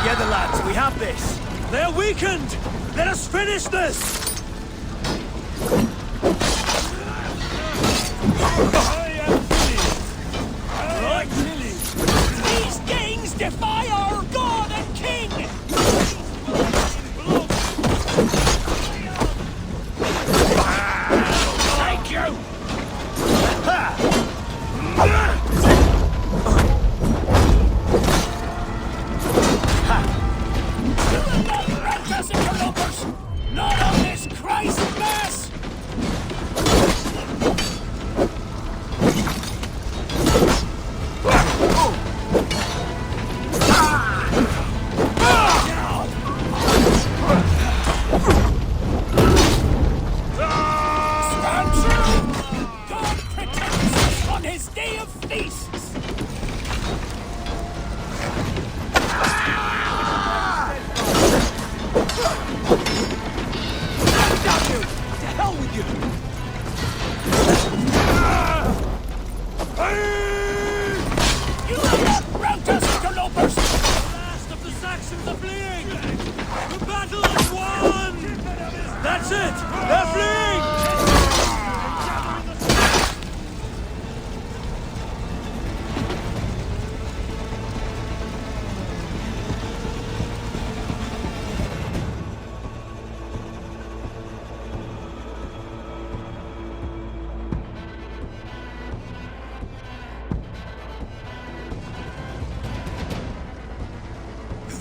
Together, lads, we have this. They're weakened. Let us finish this. These kings defy our god and king! Thank you! Not on this crazy mess!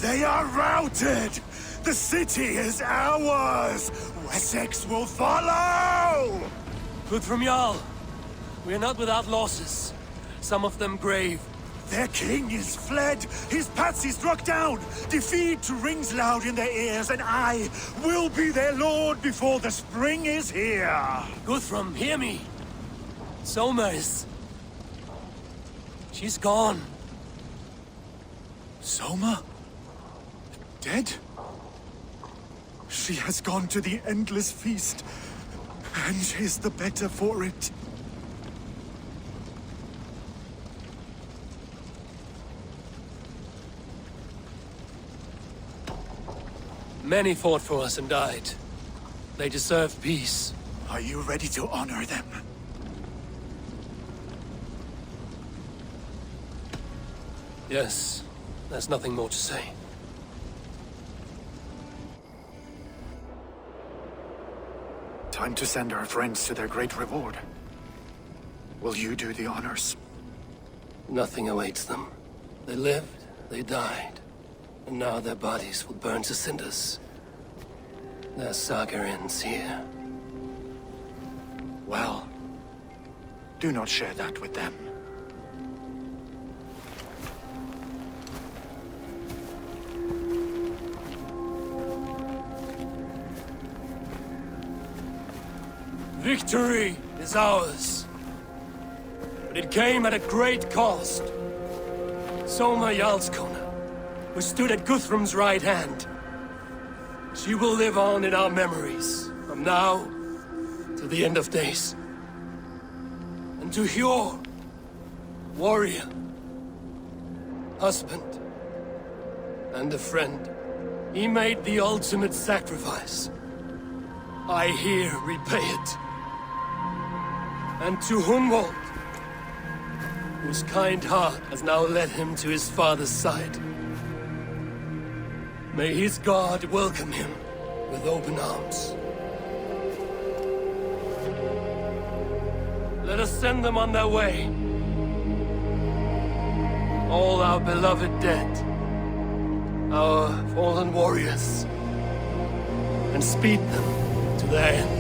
They are routed! The city is ours! Wessex will follow! Good from Jarl. We are not without losses. Some of them grave. Their king is fled! His patsy struck down! Defeat rings loud in their ears, and I will be their lord before the spring is here! Guthrum, hear me. Soma is... she's gone. Soma? Dead? She has gone to the endless feast, and is the better for it. Many fought for us and died. They deserve peace. Are you ready to honor them? Yes, there's nothing more to say. Time to send our friends to their great reward. Will you do the honors? Nothing awaits them. They lived, they died, and now their bodies will burn to cinders. Their saga ends here. Well, do not share that with them. Victory is ours. But it came at a great cost. Soma Jarlskona, who stood at Guthrum's right hand. She will live on in our memories, from now to the end of days. And to Hjor, warrior, husband, and a friend, he made the ultimate sacrifice. I here repay it. And to Hunwald, whose kind heart has now led him to his father's side. May his God welcome him with open arms. Let us send them on their way. All our beloved dead, our fallen warriors, and speed them to their end.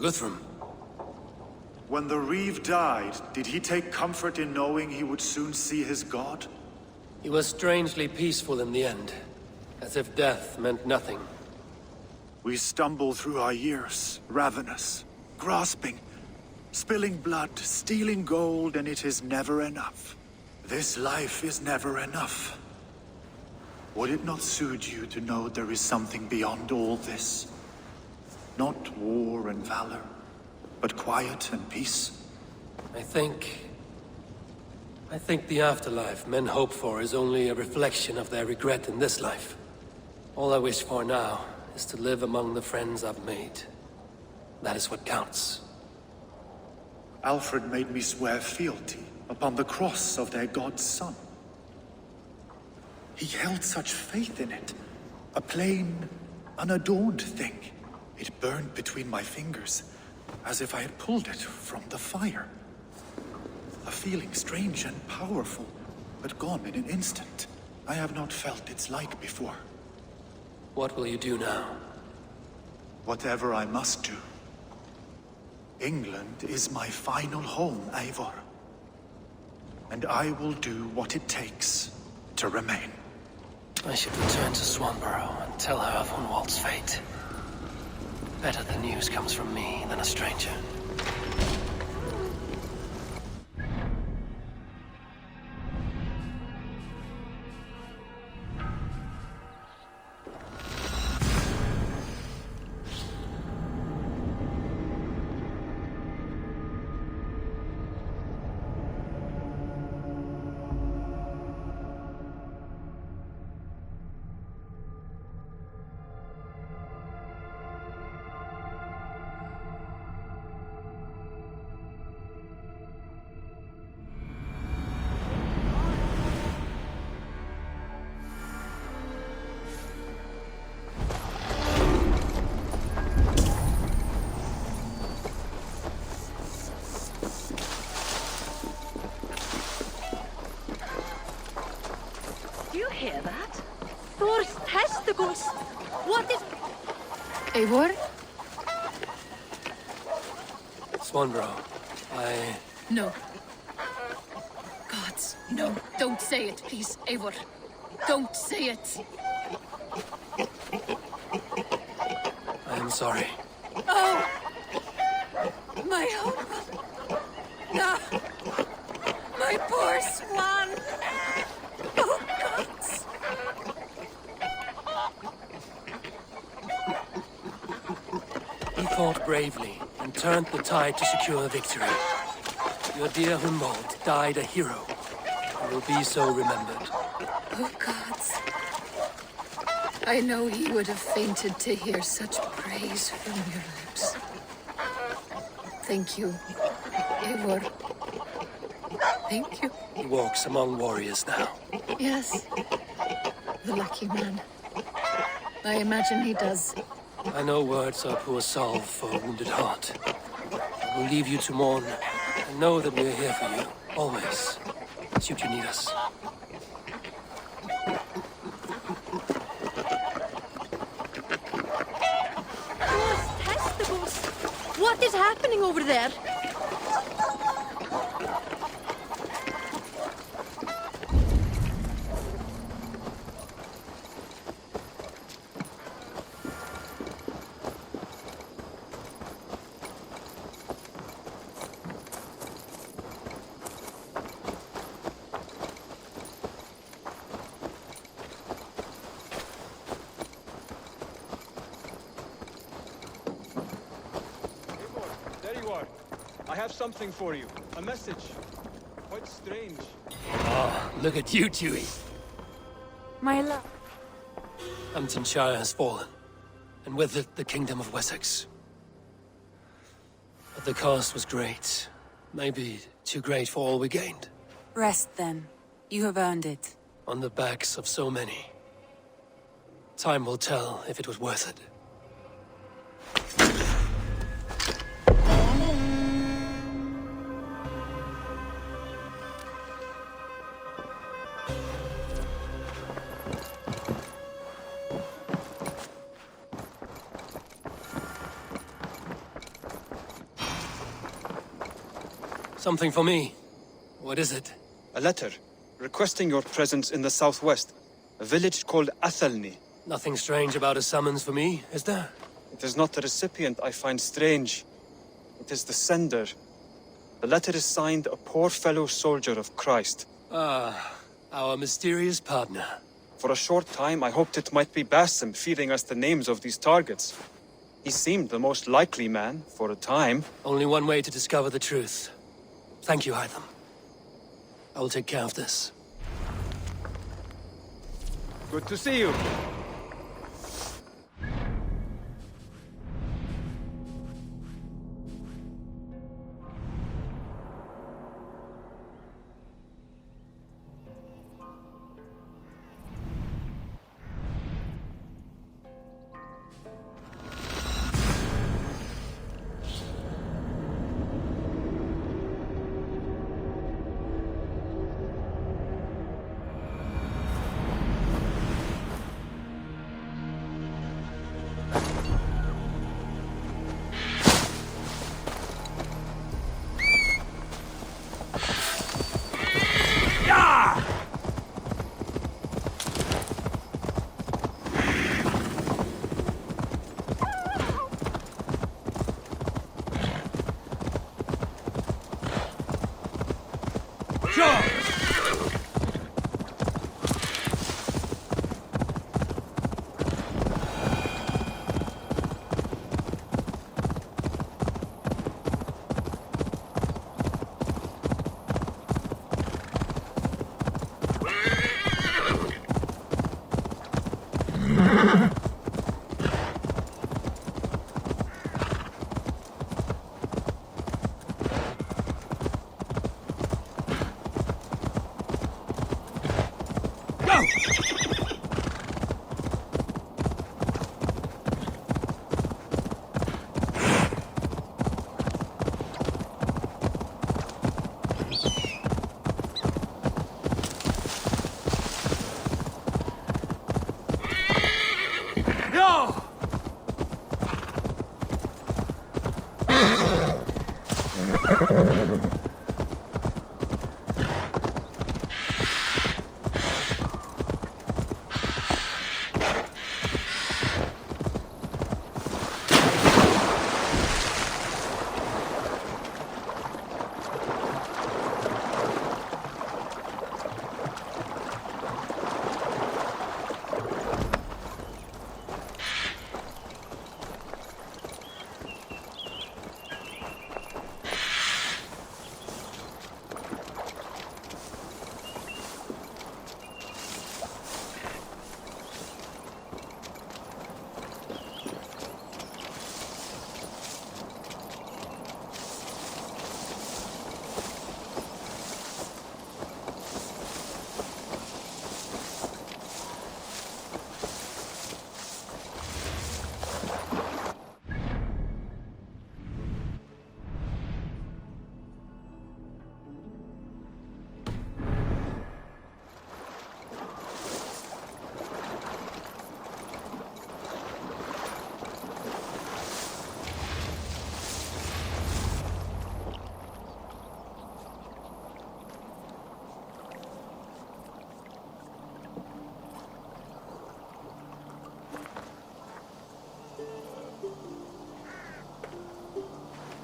Guthrum. When the Reeve died, did he take comfort in knowing he would soon see his god? He was strangely peaceful in the end, as if death meant nothing. We stumble through our years, ravenous, grasping, spilling blood, stealing gold, and it is never enough. This life is never enough. Would it not suit you to know there is something beyond all this? Not war and valor, but quiet and peace? I think the afterlife men hope for is only a reflection of their regret in this life. All I wish for now is to live among the friends I've made. That is what counts. Alfred made me swear fealty upon the cross of their god's son. He held such faith in it, a plain, unadorned thing. It burned between my fingers, as if I had pulled it from the fire. A feeling strange and powerful, but gone in an instant. I have not felt its like before. What will you do now? Whatever I must do. England is my final home, Eivor. And I will do what it takes to remain. I should return to Swanborough and tell her of Hunwald's fate. Better the news comes from me than a stranger. Do you hear that? Thor's testicles! What is... Eivor? Swanborough, No. Gods, no. Don't say it, please, Eivor. Don't say it. I am sorry. Oh! My hope. No! My poor swan! Oh, gods! He fought bravely and turned the tide to secure victory. Your dear Hunwald died a hero and will be so remembered. Oh, gods. I know he would have fainted to hear such praise from your lips. Thank you, Eivor. Thank you. He walks among warriors now. Yes. The lucky man. I imagine he does. I know words are poor salve for a wounded heart. I will leave you to mourn, and know that we are here for you, always, should you need us. Thor's testicles! What is happening over there? There you are. I have something for you. A message. Quite strange. Ah, look at you, Dewey. My love. Hamptonshire has fallen, and with it the Kingdom of Wessex. But the cost was great. Maybe too great for all we gained. Rest then. You have earned it. On the backs of so many. Time will tell if it was worth it. Something for me. What is it? A letter requesting your presence in the southwest, a village called Athelney. Nothing strange about a summons for me, is there? It is not the recipient I find strange. It is the sender. The letter is signed a poor fellow soldier of Christ. Ah, our mysterious partner. For a short time, I hoped it might be Basim feeding us the names of these targets. He seemed the most likely man, for a time. Only one way to discover the truth. Thank you, Hytham. I will take care of this. Good to see you.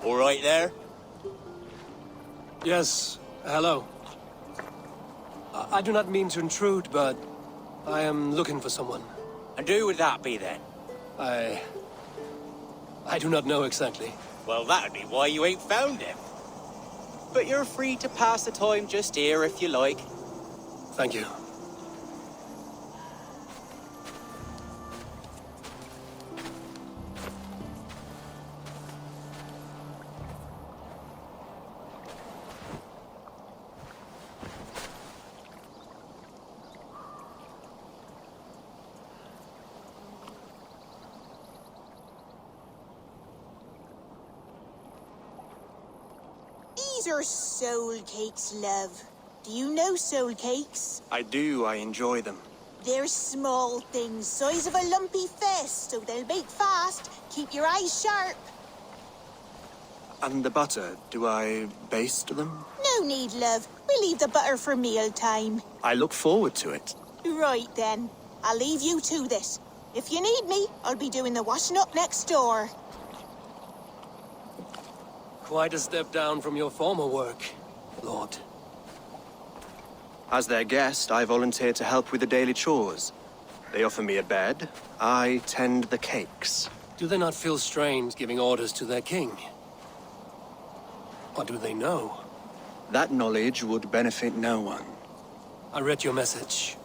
All right there? Yes, hello. I do not mean to intrude, but I am looking for someone. And who would that be then? I do not know exactly. Well, that'd be why you ain't found him. But you're free to pass the time just here if you like. Thank you. These are soul cakes, love. Do you know soul cakes? I do. I enjoy them. They're small things, size of a lumpy fist, so they'll bake fast. Keep your eyes sharp. And the butter, do I baste them? No need, love. We'll leave the butter for mealtime. I look forward to it. Right then. I'll leave you to this. If you need me, I'll be doing the washing up next door. Quite a step down from your former work, Lord. As their guest, I volunteered to help with the daily chores. They offer me a bed. I tend the cakes. Do they not feel strange giving orders to their king? Or do they know? That knowledge would benefit no one. I read your message.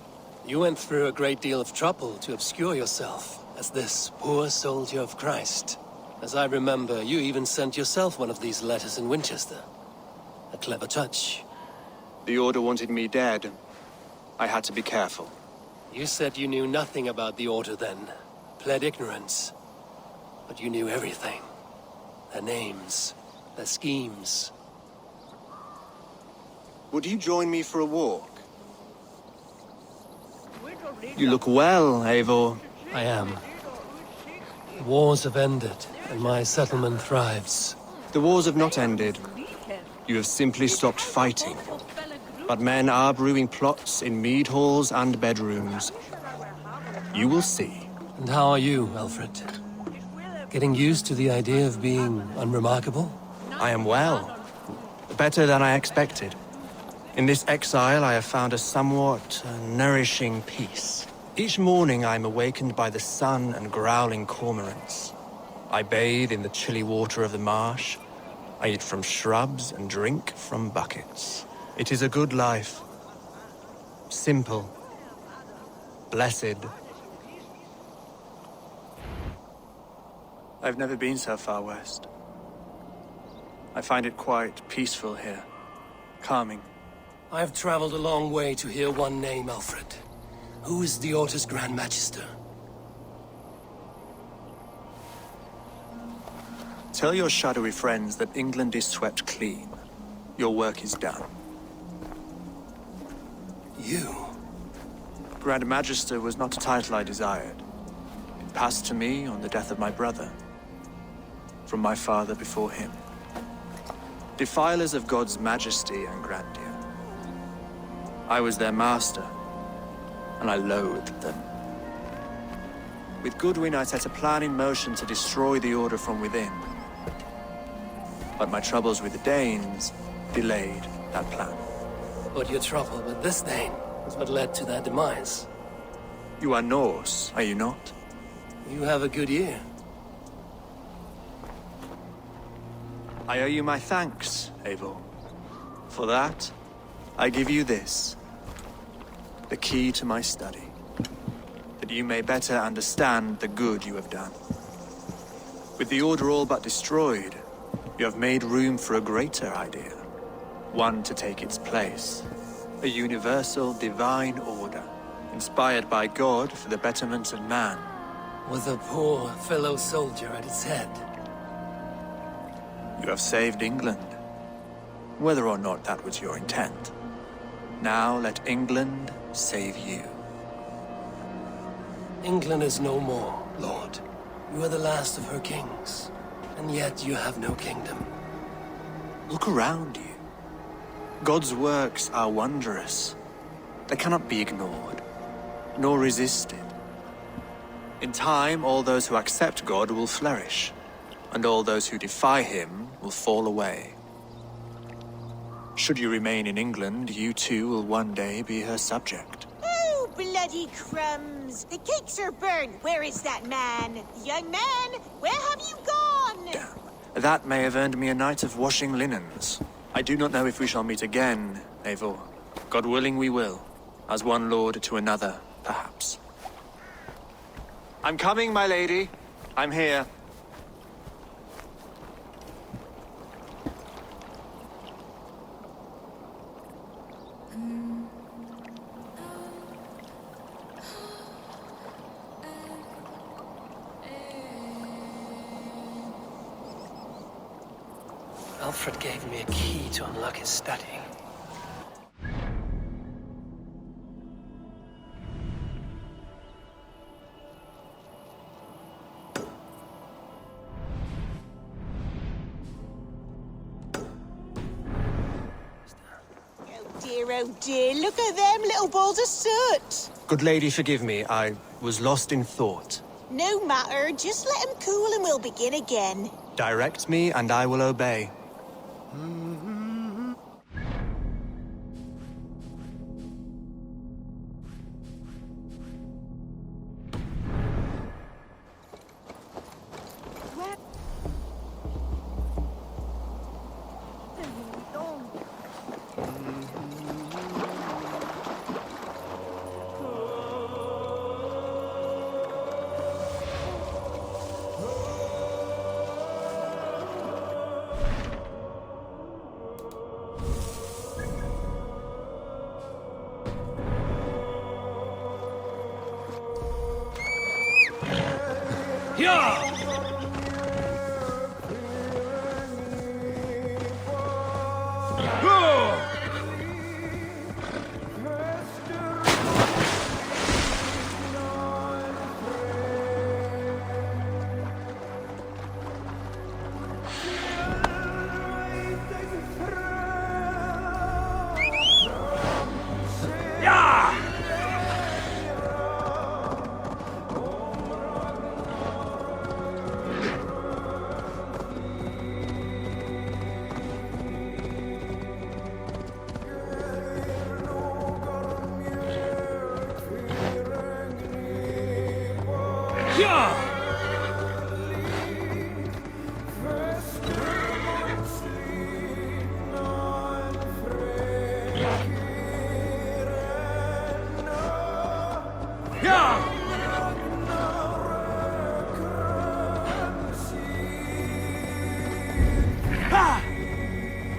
You went through a great deal of trouble to obscure yourself as this poor soldier of Christ. As I remember, you even sent yourself one of these letters in Winchester. A clever touch. The Order wanted me dead. I had to be careful. You said you knew nothing about the Order then. Pled ignorance. But you knew everything. Their names, their schemes. Would you join me for a walk? You look well, Eivor. I am. The wars have ended, and my settlement thrives. The wars have not ended. You have simply stopped fighting. But men are brewing plots in mead halls and bedrooms. You will see. And how are you, Alfred? Getting used to the idea of being unremarkable? I am well. Better than I expected. In this exile, I have found a somewhat nourishing peace. Each morning, I am awakened by the sun and growling cormorants. I bathe in the chilly water of the marsh. I eat from shrubs and drink from buckets. It is a good life. Simple. Blessed. I've never been so far west. I find it quite peaceful here. Calming. I've traveled a long way to hear one name, Alfred. Who is the Order's Grand Magister? Tell your shadowy friends that England is swept clean. Your work is done. You? Grand Magister was not a title I desired. It passed to me on the death of my brother. From my father before him. Defilers of God's majesty and grandeur. I was their master, and I loathed them. With Goodwin, I set a plan in motion to destroy the Order from within. But my troubles with the Danes delayed that plan. But your trouble with this name is what led to their demise. You are Norse, are you not? You have a good ear. I owe you my thanks, Eivor. For that, I give you this. The key to my study. That you may better understand the good you have done. With the Order all but destroyed, you have made room for a greater idea. One to take its place. A universal divine order, inspired by God for the betterment of man. With a poor fellow soldier at its head. You have saved England, whether or not that was your intent. Now let England save you. England is no more, Lord. You are the last of her kings, and yet you have no kingdom. Look around you. God's works are wondrous. They cannot be ignored, nor resisted. In time, all those who accept God will flourish, and all those who defy him will fall away. Should you remain in England, you too will one day be her subject. Oh, bloody crumbs! The cakes are burned. Where is that man? Young man, where have you gone? Damn. That may have earned me a night of washing linens. I do not know if we shall meet again, Eivor. God willing we will. As one lord to another, perhaps. I'm coming, my lady. I'm here. Alfred gave me a key to unlock his study. oh dear, look at them little balls of soot. Good lady, forgive me. I was lost in thought. No matter, just let them cool and we'll begin again. Direct me, and I will obey.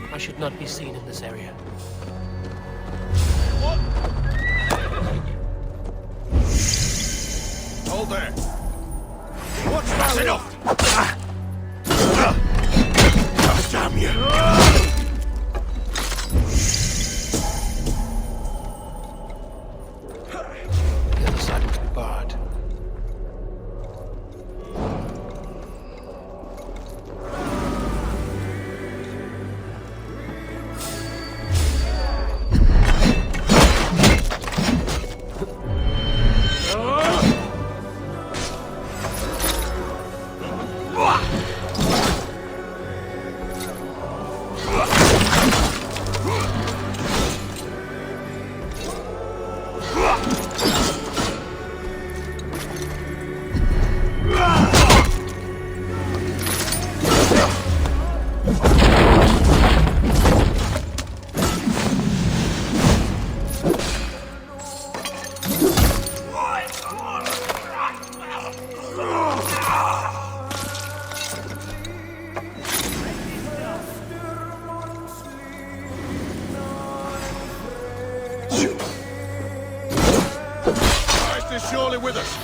I should not be seen in this area. Hold there. What's that? Enough! Damn you! The other side must be barred. Surely with us.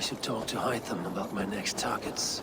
should talk to Hytham about my next targets.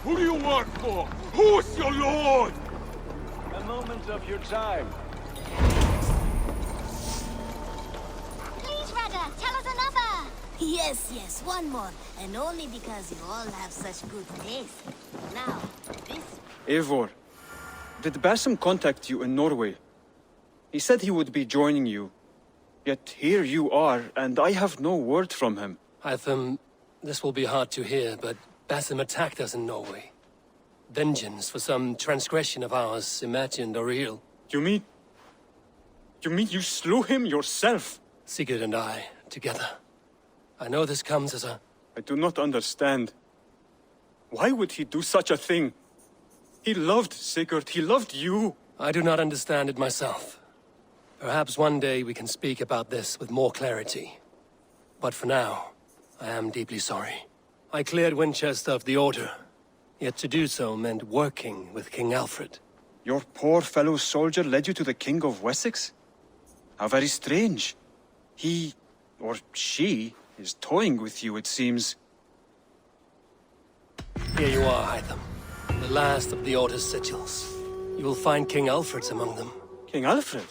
Who do you work for? Who's your lord? A moment of your time. Please, Rada, tell us another. Yes, one more. And only because you all have such good taste. Now, this... Eivor, did Basim contact you in Norway? He said he would be joining you. Yet here you are, and I have no word from him. Hytham, this will be hard to hear, but Basim attacked us in Norway. Vengeance for some transgression of ours, imagined or real. You mean you slew him yourself? Sigurd and I, together. I know this comes as a... I do not understand. Why would he do such a thing? He loved Sigurd, he loved you. I do not understand it myself. Perhaps one day we can speak about this with more clarity. But for now, I am deeply sorry. I cleared Winchester of the Order, yet to do so meant working with King Alfred. Your poor fellow soldier led you to the King of Wessex? How very strange. He, or she, is toying with you, it seems. Here you are, Hytham. The last of the Order's sigils. You will find King Alfred's among them. King Alfred?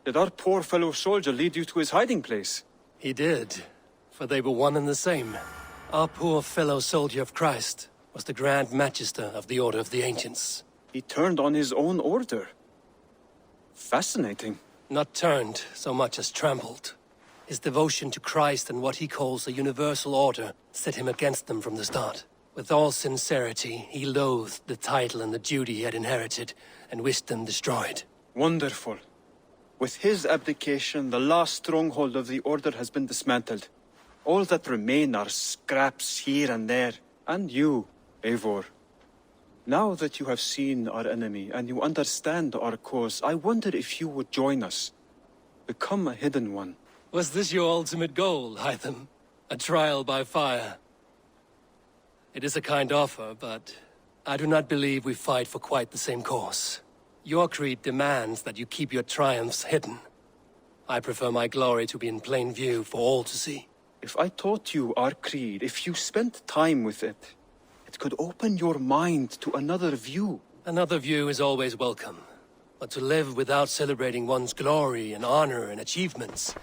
Did our poor fellow soldier lead you to his hiding place? He did, for they were one and the same. Our poor fellow soldier of Christ was the Grand Magister of the Order of the Ancients. He turned on his own order. Fascinating. Not turned so much as trampled. His devotion to Christ and what he calls a universal order set him against them from the start. With all sincerity, he loathed the title and the duty he had inherited, and wished them destroyed. Wonderful. With his abdication, the last stronghold of the Order has been dismantled. All that remain are scraps here and there. And you, Eivor. Now that you have seen our enemy and you understand our cause, I wonder if you would join us. Become a hidden one. Was this your ultimate goal, Hytham? A trial by fire? It is a kind offer, but I do not believe we fight for quite the same cause. Your creed demands that you keep your triumphs hidden. I prefer my glory to be in plain view for all to see. If I taught you our creed, if you spent time with it, it could open your mind to another view. Another view is always welcome. But to live without celebrating one's glory and honor and achievements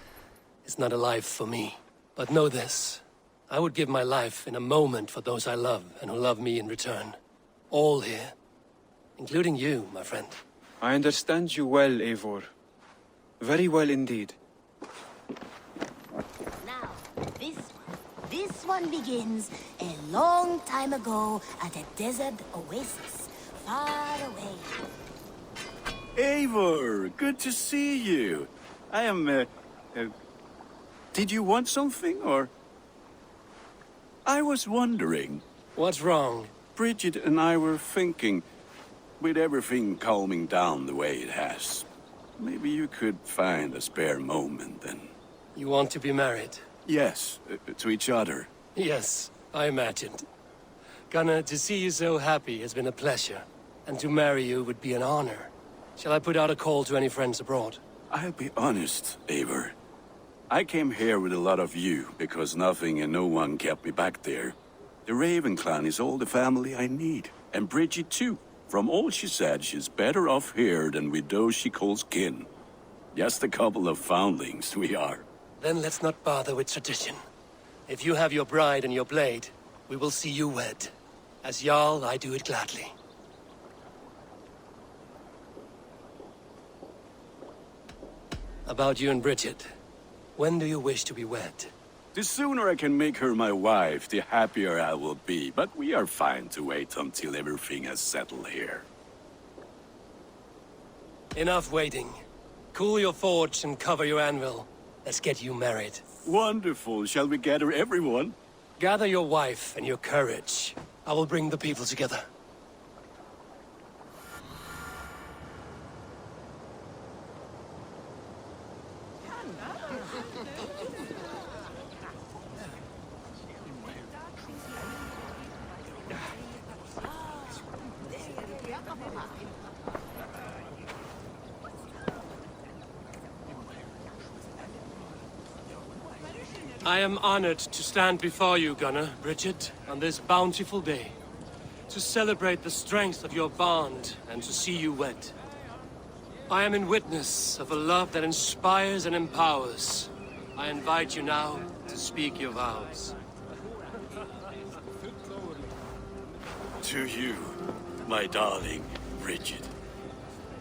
is not a life for me. But know this. I would give my life in a moment for those I love and who love me in return. All here. Including you, my friend. I understand you well, Eivor. Very well indeed. Now, this one begins a long time ago at a desert oasis, far away. Eivor, good to see you. I am, did you want something, or? I was wondering. What's wrong? Bridget and I were thinking, with everything calming down the way it has, maybe you could find a spare moment and... You want to be married? Yes, to each other. Yes, I imagined. Gunnar, to see you so happy has been a pleasure. And to marry you would be an honor. Shall I put out a call to any friends abroad? I'll be honest, Eivor. I came here with a lot of you, because nothing and no one kept me back there. The Raven clan is all the family I need. And Bridget too. From all she said, she's better off here than with those she calls kin. Just a couple of foundlings we are. Then let's not bother with tradition. If you have your bride and your blade, we will see you wed. As Jarl, I do it gladly. About you and Bridget. When do you wish to be wed? The sooner I can make her my wife, the happier I will be. But we are fine to wait until everything has settled here. Enough waiting. Cool your forge and cover your anvil. Let's get you married. Wonderful. Shall we gather everyone? Gather your wife and your courage. I will bring the people together. I am honored to stand before you, Gunnar, Bridget, on this bountiful day, to celebrate the strength of your bond and to see you wed. I am in witness of a love that inspires and empowers. I invite you now to speak your vows. To you, my darling Bridget,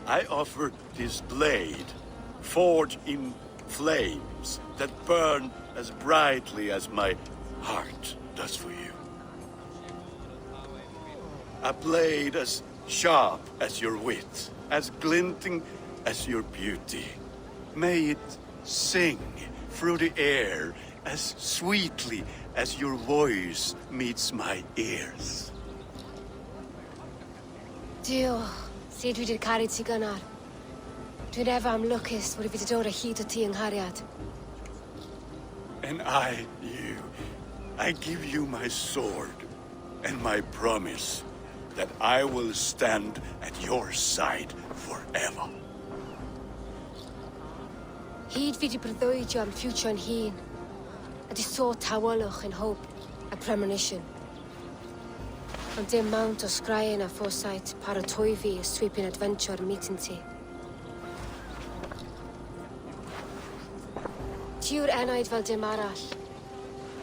I offer this blade, forged in flames that burn as brightly as my heart does for you. A blade as sharp as your wit, as glinting as your beauty. May it sing through the air as sweetly as your voice meets my ears. Dio, syd fi 'di'r caru ti gynnar. Dwi'n efo am lwcus bod fi 'di dod o hyd o ti yng nghariad. And I give you my sword and my promise that I will stand at your side forever. Hyd fi 'di breuddwydio am ffiwtio yn hun, a di sôn tawolwch yn hope a premonition. Ond dim mount o sgraen a foresight paratoi fi a sweeping adventure meeting ti. Ti yw'r enaid fel dim arall,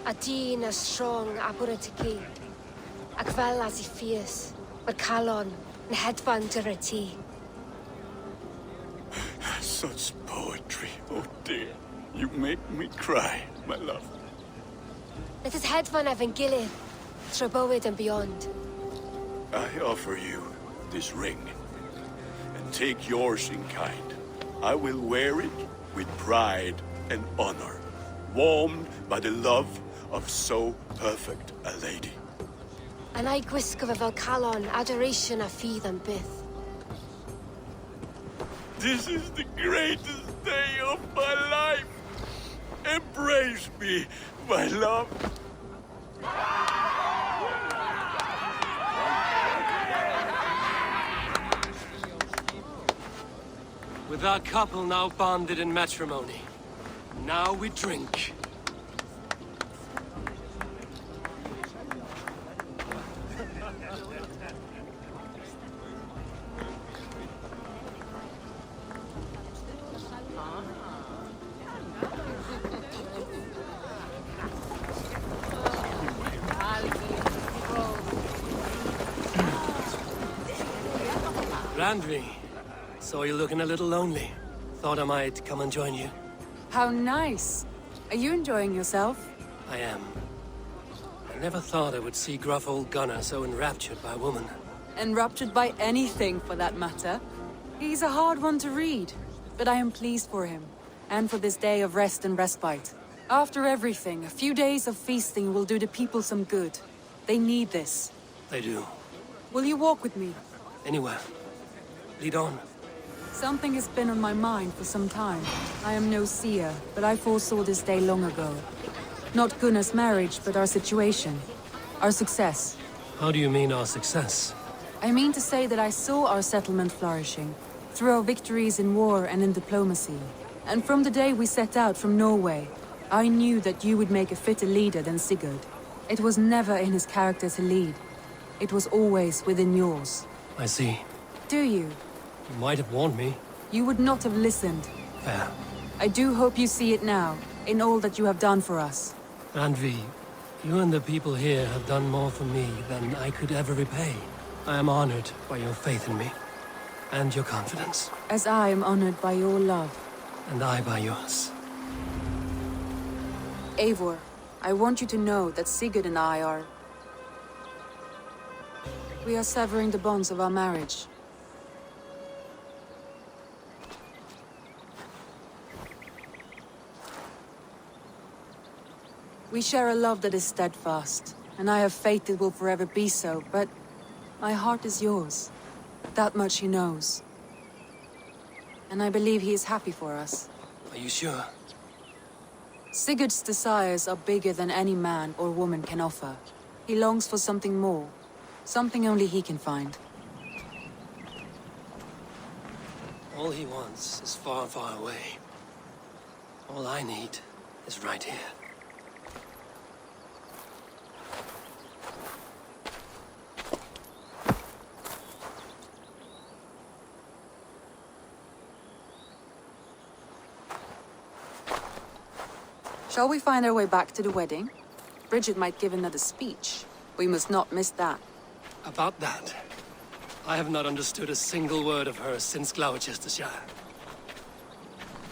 a dyn as strong a bwrdd y gi, ac fel as I fierce, mae'r calon yn hedfan dyr y ti. Such poetry, oh dear. You make me cry, my love. Let us hedfan efo'n gilydd, tro bywyd and beyond. I offer you this ring, and take yours in kind. I will wear it with pride and honor, warmed by the love of so perfect a lady. And I gwisgo fe fel calon, adoration a ffydd am byth. This is the greatest day of my life. Embrace me, my love. With our couple now bonded in matrimony, now we drink. Randvi, saw you looking a little lonely. Thought I might come and join you. How nice. Are you enjoying yourself? I am. I never thought I would see gruff old Gunnar so enraptured by a woman. Enraptured by anything, for that matter. He's a hard one to read, but I am pleased for him, and for this day of rest and respite. After everything, a few days of feasting will do the people some good. They need this. They do. Will you walk with me? Anywhere. Lead on. Something has been on my mind for some time. I am no seer, but I foresaw this day long ago. Not Gunnar's marriage, but our situation. Our success. How do you mean our success? I mean to say that I saw our settlement flourishing, through our victories in war and in diplomacy. And from the day we set out from Norway, I knew that you would make a fitter leader than Sigurd. It was never in his character to lead. It was always within yours. I see. Do you? You might have warned me. You would not have listened. Fair. I do hope you see it now, in all that you have done for us. Randvi, you and the people here have done more for me than I could ever repay. I am honored by your faith in me, and your confidence. As I am honored by your love. And I by yours. Eivor, I want you to know that Sigurd and I are... We are severing the bonds of our marriage. We share a love that is steadfast, and I have faith it will forever be so, but my heart is yours. That much he knows. And I believe he is happy for us. Are you sure? Sigurd's desires are bigger than any man or woman can offer. He longs for something more, something only he can find. All he wants is far, far away. All I need is right here. Shall we find our way back to the wedding? Bridget might give another speech. We must not miss that. About that, I have not understood a single word of hers since Gloucestershire.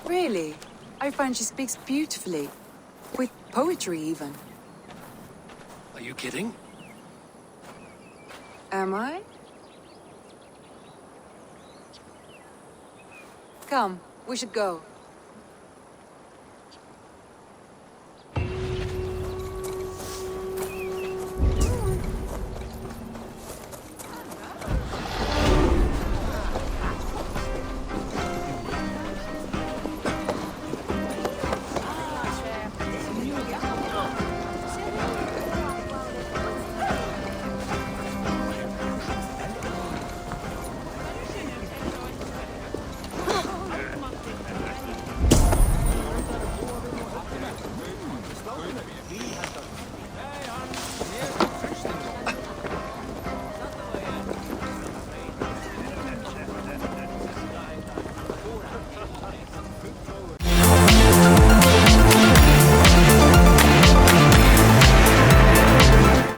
Really? I find she speaks beautifully. With poetry, even. Are you kidding? Am I? Come, we should go.